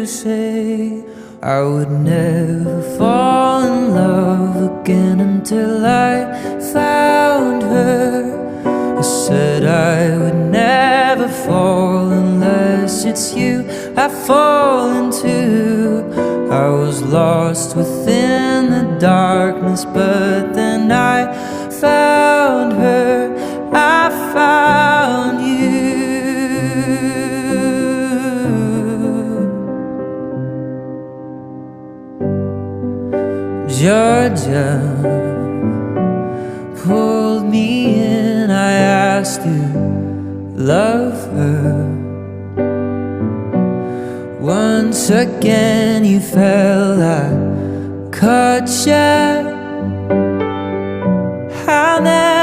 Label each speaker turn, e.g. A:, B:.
A: say I would never fall in love again until I found her. I said I would never fall unless it's you I fall into. I was lost within the darkness, but then I found her, I found you. Georgia pulled me in, I asked you, love her. Once again you fell, I caught you